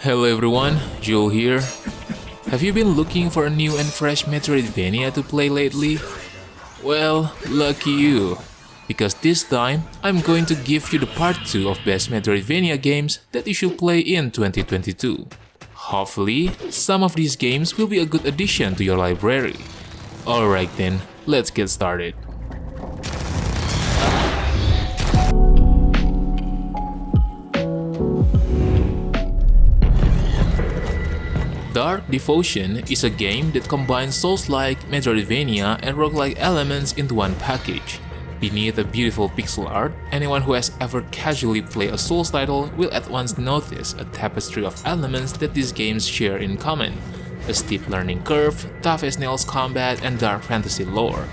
Hello everyone, Joel here. Have you been looking for a new and fresh Metroidvania to play lately? Well, lucky you, because this time I'm going to give you the part 2 of best Metroidvania games that you should play in 2022. Hopefully, some of these games will be a good addition to your library. Alright then, let's get started. Dark Devotion is a game that combines Souls-like, Metroidvania, and roguelike elements into one package. Beneath the beautiful pixel art, anyone who has ever casually played a Souls title will at once notice a tapestry of elements that these games share in common. A steep learning curve, tough as nails combat, and dark fantasy lore.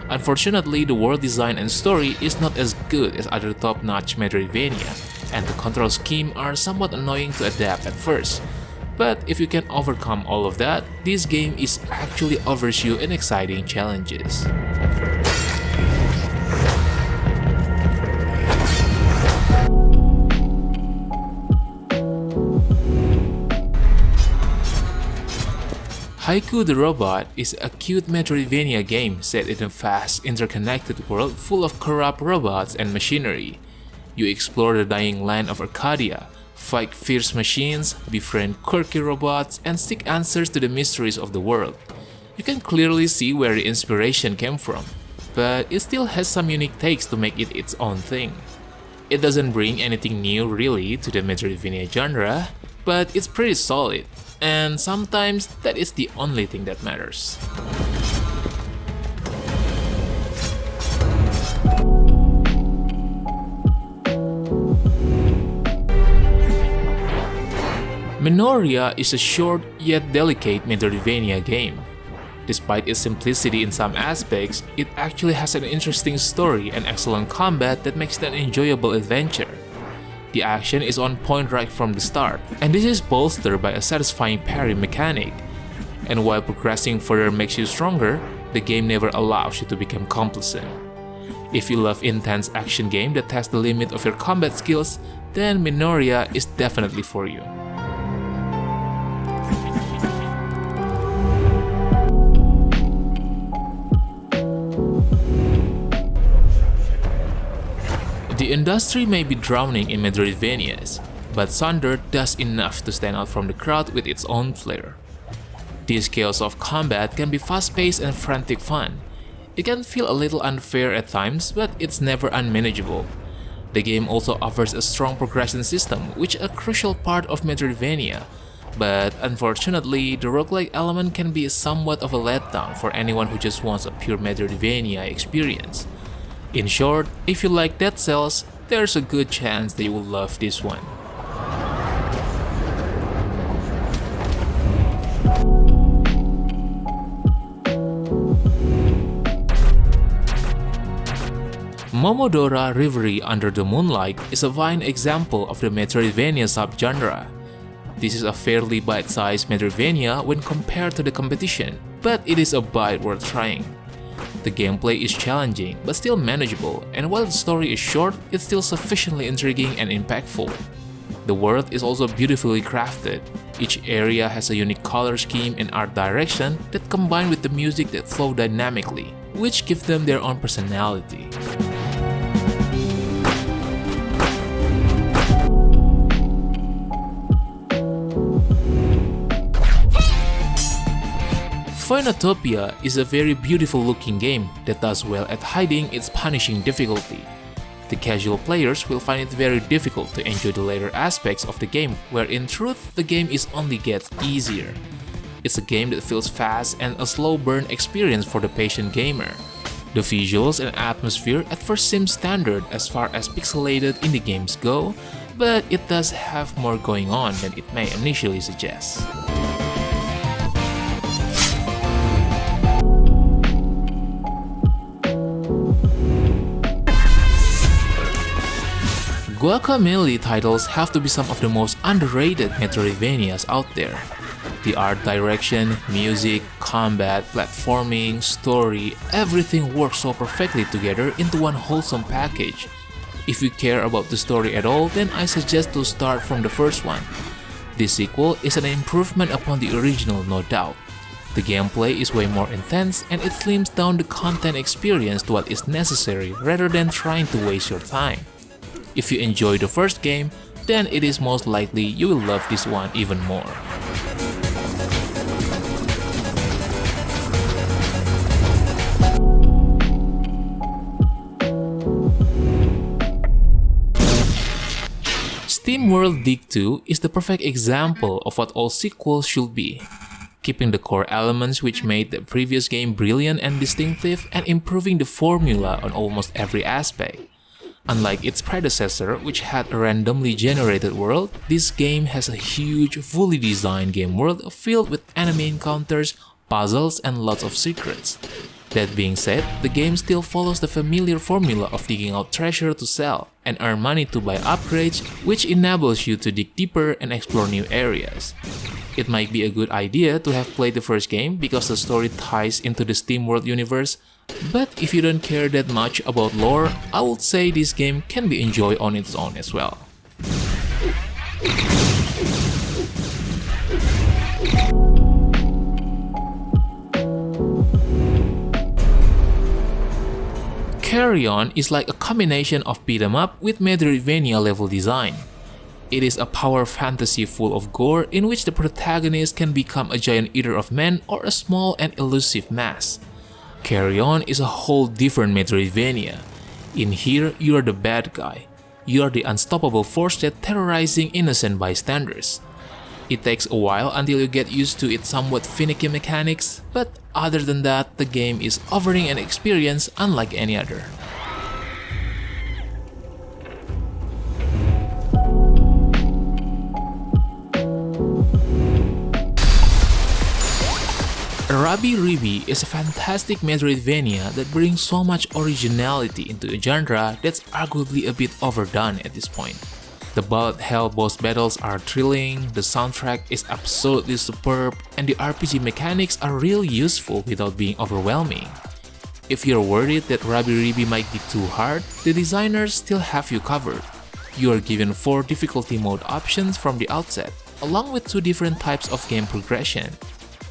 Unfortunately, the world design and story is not as good as other top-notch Metroidvania, and the control scheme are somewhat annoying to adapt at first. But if you can overcome all of that, this game is actually offers you an exciting challenges. Haiku the Robot is a cute Metroidvania game set in a vast, interconnected world full of corrupt robots and machinery. You explore the dying land of Arcadia, fight fierce machines, befriend quirky robots, and seek answers to the mysteries of the world. You can clearly see where the inspiration came from, but it still has some unique takes to make it its own thing. It doesn't bring anything new really to the Metroidvania genre, but it's pretty solid, and sometimes that is the only thing that matters. Minoria is a short yet delicate Metroidvania game. Despite its simplicity in some aspects, it actually has an interesting story and excellent combat that makes it an enjoyable adventure. The action is on point right from the start, and this is bolstered by a satisfying parry mechanic. And while progressing further makes you stronger, the game never allows you to become complacent. If you love intense action game that tests the limit of your combat skills, then Minoria is definitely for you. The industry may be drowning in Metroidvanias, but Sundered does enough to stand out from the crowd with its own flair. This chaos of combat can be fast-paced and frantic fun. It can feel a little unfair at times, but it's never unmanageable. The game also offers a strong progression system, which is a crucial part of Metroidvania, but unfortunately, the roguelike element can be somewhat of a letdown for anyone who just wants a pure Metroidvania experience. In short, if you like Dead Cells, there's a good chance that you will love this one. Momodora Reverie Under the Moonlight is a fine example of the Metroidvania subgenre. This is a fairly bite-sized Metroidvania when compared to the competition, but it is a bite worth trying. The gameplay is challenging but still manageable, and while the story is short, it's still sufficiently intriguing and impactful. The world is also beautifully crafted. Each area has a unique color scheme and art direction that combine with the music that flow dynamically, which give them their own personality. Phoenotopia is a very beautiful looking game that does well at hiding its punishing difficulty. The casual players will find it very difficult to enjoy the later aspects of the game, where in truth the game is only gets easier. It's a game that feels fast and a slow burn experience for the patient gamer. The visuals and atmosphere at first seem standard as far as pixelated indie games go, but it does have more going on than it may initially suggest. Guacamelee titles have to be some of the most underrated Metroidvanias out there. The art direction, music, combat, platforming, story, everything works so perfectly together into one wholesome package. If you care about the story at all, then I suggest to start from the first one. This sequel is an improvement upon the original, no doubt. The gameplay is way more intense and it slims down the content experience to what is necessary rather than trying to waste your time. If you enjoy the first game, then it is most likely you will love this one even more. Steamworld Dig 2 is the perfect example of what all sequels should be, keeping the core elements which made the previous game brilliant and distinctive and improving the formula on almost every aspect. Unlike its predecessor, which had a randomly generated world, this game has a huge, fully designed game world filled with enemy encounters, puzzles, and lots of secrets. That being said, the game still follows the familiar formula of digging out treasure to sell and earn money to buy upgrades, which enables you to dig deeper and explore new areas. It might be a good idea to have played the first game because the story ties into the Steamworld universe, but if you don't care that much about lore, I would say this game can be enjoyed on its own as well. CARRION is like a combination of beat-em-up with Metroidvania level design. It is a power fantasy full of gore in which the protagonist can become a giant eater of men or a small and elusive mass. CARRION is a whole different Metroidvania. In here, you are the bad guy. You are the unstoppable force that terrorizing innocent bystanders. It takes a while until you get used to its somewhat finicky mechanics, but other than that, the game is offering an experience unlike any other. Rabi-Ribi is a fantastic Metroidvania that brings so much originality into a genre that's arguably a bit overdone at this point. The bullet hell boss battles are thrilling, the soundtrack is absolutely superb, and the RPG mechanics are really useful without being overwhelming. If you're worried that Rabi-Ribi might be too hard, the designers still have you covered. You are given 4 difficulty mode options from the outset, along with 2 different types of game progression.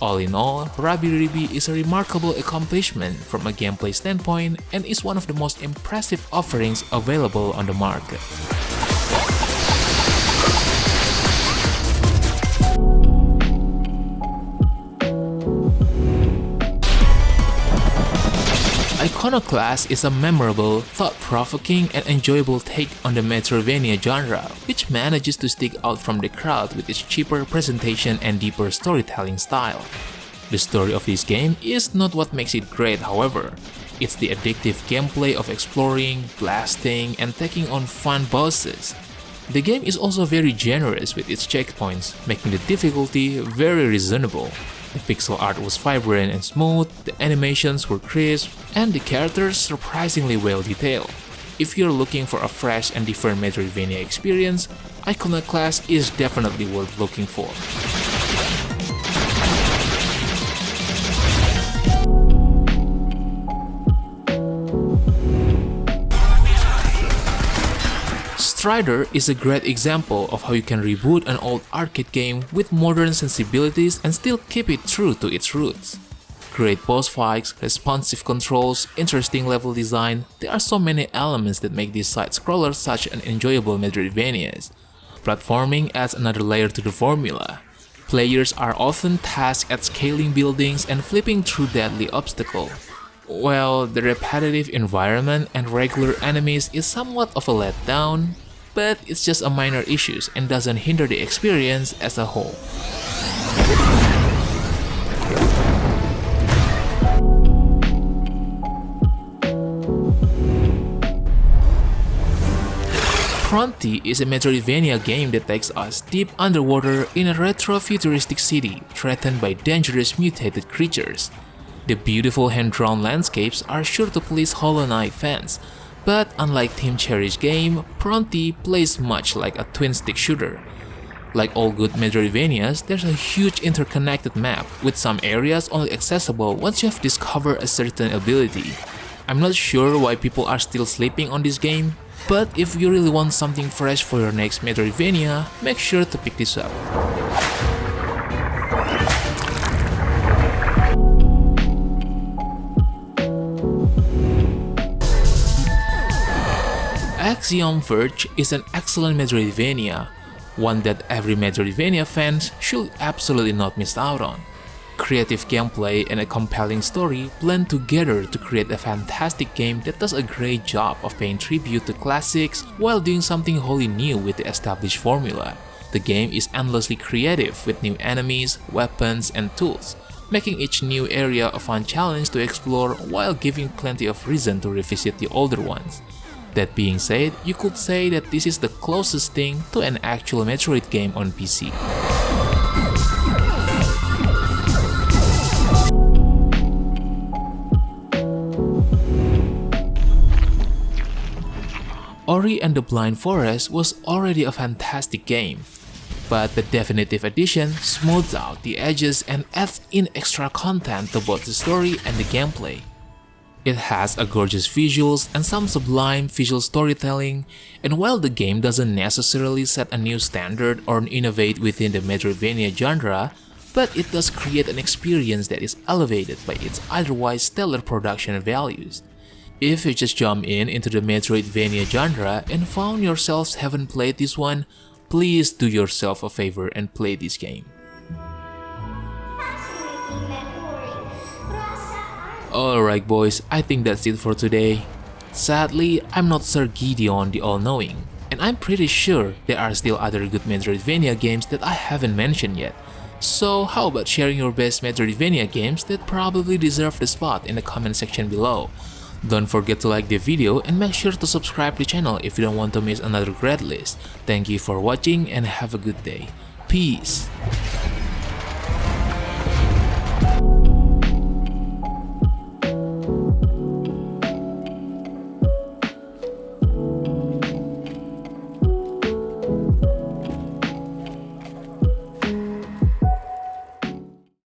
All in all, Rabi-Ribi is a remarkable accomplishment from a gameplay standpoint and is one of the most impressive offerings available on the market. Iconoclasts is a memorable, thought-provoking, and enjoyable take on the Metroidvania genre, which manages to stick out from the crowd with its cheaper presentation and deeper storytelling style. The story of this game is not what makes it great, however. It's the addictive gameplay of exploring, blasting, and taking on fun bosses. The game is also very generous with its checkpoints, making the difficulty very reasonable. The pixel art was vibrant and smooth, the animations were crisp, and the characters surprisingly well detailed. If you're looking for a fresh and different Metroidvania experience, Iconoclasts is definitely worth looking for. Strider is a great example of how you can reboot an old arcade game with modern sensibilities and still keep it true to its roots. Great boss fights, responsive controls, interesting level design, there are so many elements that make this side-scroller such an enjoyable Metroidvania. Platforming adds another layer to the formula. Players are often tasked at scaling buildings and flipping through deadly obstacles. Well, the repetitive environment and regular enemies is somewhat of a letdown, but it's just a minor issue and doesn't hinder the experience as a whole. Pronty is a Metroidvania game that takes us deep underwater in a retro-futuristic city threatened by dangerous mutated creatures. The beautiful hand-drawn landscapes are sure to please Hollow Knight fans, but unlike Team Cherry's game, Pronty plays much like a twin-stick shooter. Like all good Metroidvanias, there's a huge interconnected map, with some areas only accessible once you have discovered a certain ability. I'm not sure why people are still sleeping on this game, but if you really want something fresh for your next Metroidvania, make sure to pick this up. Axiom Verge is an excellent Metroidvania, one that every Metroidvania fan should absolutely not miss out on. Creative gameplay and a compelling story blend together to create a fantastic game that does a great job of paying tribute to classics while doing something wholly new with the established formula. The game is endlessly creative with new enemies, weapons, and tools, making each new area a fun challenge to explore while giving plenty of reason to revisit the older ones. That being said, you could say that this is the closest thing to an actual Metroid game on PC. Ori and the Blind Forest was already a fantastic game, but the definitive edition smooths out the edges and adds in extra content to both the story and the gameplay. It has a gorgeous visuals and some sublime visual storytelling, and while the game doesn't necessarily set a new standard or innovate within the Metroidvania genre, but it does create an experience that is elevated by its otherwise stellar production values. If you just jump into the Metroidvania genre and found yourselves haven't played this one, please do yourself a favor and play this game. Alright boys, I think that's it for today. Sadly, I'm not Sir Gideon the All-Knowing, and I'm pretty sure there are still other good Metroidvania games that I haven't mentioned yet. So how about sharing your best Metroidvania games that probably deserve the spot in the comment section below. Don't forget to like the video and make sure to subscribe to the channel if you don't want to miss another great list. Thank you for watching and have a good day. Peace!